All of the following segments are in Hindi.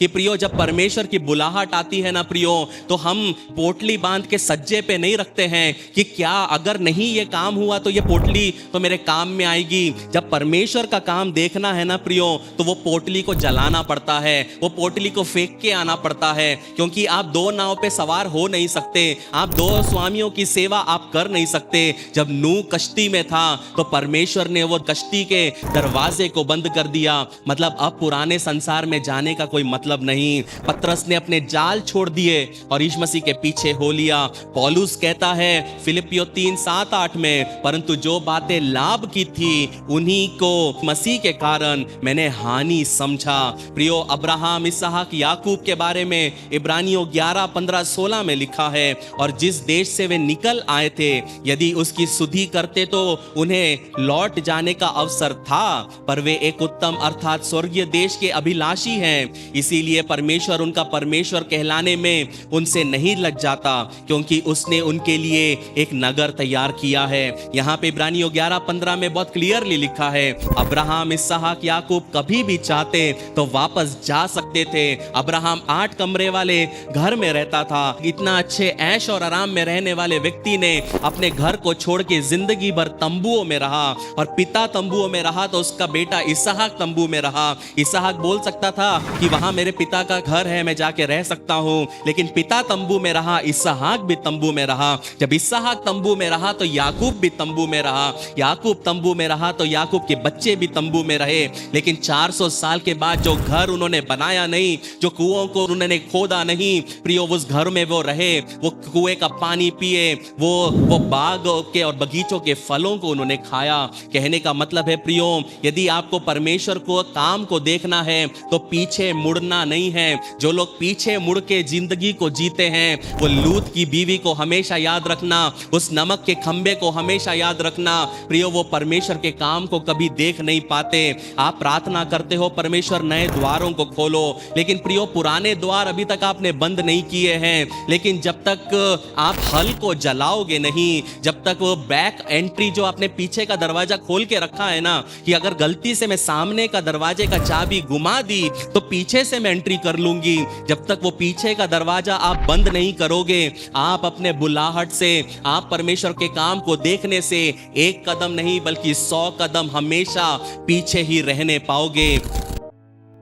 कि प्रियो जब परमेश्वर की बुलाहट आती है ना प्रियो, तो हम पोटली बांध के सज्जे पे नहीं रखते हैं कि क्या अगर नहीं ये काम हुआ तो ये पोटली तो मेरे काम में आएगी। जब परमेश्वर का काम देखना है ना प्रियो, तो वो पोटली को जलाना पड़ता है, वो पोटली को फेंक के आना पड़ता है, क्योंकि आप दो नाव पे सवार हो नहीं सकते, आप दो स्वामियों की सेवा आप कर नहीं सकते। जब नूह कश्ती में था तो परमेश्वर ने वो कश्ती के दरवाजे को बंद कर दिया, मतलब अब पुराने संसार में जाने का कोई मतलब नहीं। पतरस ने अपने जाल छोड़ दिए और यीशु मसीह के पीछे हो लिया। पौलुस कहता है फिलिपियो 3:7-8 में, परंतु जो बातें लाभ की थी उन्हीं को मसीह के कारण मैंने हानि समझा। प्रियो, अब्राहम, इसहाक, याकूब के बारे में इब्रानियों 11:15-16 में लिखा है, और जिस देश से वे निकल आए थे यदि उसकी सुधि करते तो उन्हें लौट जाने का अवसर था, पर वे एक उत्तम अर्थात स्वर्गीय देश के अभिलाषी हैं, इसीलिए परमेश्वर उनका परमेश्वर कहलाने में उनसे नहीं लग जाता, क्योंकि उसने उनके लिए एक नगर तैयार किया है। यहाँ पे इब्रानियों 11:15 में बहुत क्लियरली लिखा है, अब्राहम, इसहाक, याकूब कभी भी चाहते तो वापस जा सकते थे। अब्राहम 8 कमरे वाले घर में रहता था, इतना अच्छे ऐश और आराम में रहने वाले व्यक्ति ने अपने घर को छोड़ के जिंदगी भर तंबुओं में रहा, और पिता तंबुओं में रहा तो उसका बेटा इसहाक तंबू में रहा। इसहाक बोल सकता था कि वहां मेरे पिता का घर है, मैं जाके रह सकता हूं, लेकिन पिता तंबू में रहा, इसहाक भी तंबू में रहा। जब इसहाक तंबू में रहा तो याकूब भी तंबू में रहा, याकूब तंबू में रहा तो याकूब के बच्चे भी तंबू में रहे। लेकिन 400 साल के बाद जो घर उन्होंने बनाया नहीं, जो कुओं को उन्होंने खोदा नहीं, प्रियो उस घर में वो रहे, वो कुएं का पानी पिए, वो बाग के और बगीचों के फलों को उन्होंने खाया। कहने का मतलब है प्रियो, यदि आपको परमेश्वर को काम को देखना है तो पीछे मुड़ना नहीं है। जो लोग पीछे मुड़ के जिंदगी को जीते हैं, वो लूत की बीवी को हमेशा याद रखना, उस नमक के खंबे को हमेशा याद रखना प्रियो, वो परमेश्वर के काम को कभी देख नहीं पाते। आप प्रार्थना करते हो परमेश्वर नए द्वारों को खोलो, लेकिन प्रियो पुराने द्वार अभी तक आपने बंद नहीं किए हैं। लेकिन जब तक आप हल को जलाओगे नहीं, जब तक वो बैक एंट्री जो आपने पीछे का दरवाजा खोल के रखा है ना, कि अगर गलती से मैं सामने का दरवाजे का चाबी घुमा दी तो पीछे से मैं एंट्री कर लूंगी, जब तक वो पीछे का दरवाजा आप बंद नहीं करोगे, आप अपने बुलाहट से, आप परमेश्वर के काम को देखने से एक कदम नहीं बल्कि 100 कदम हमेशा पीछे ही रहने पाओगे।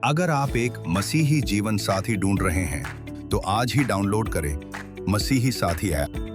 अगर आप एक मसीही जीवन साथी ढूंढ रहे हैं तो आज ही डाउनलोड करें मसीही साथी ऐप।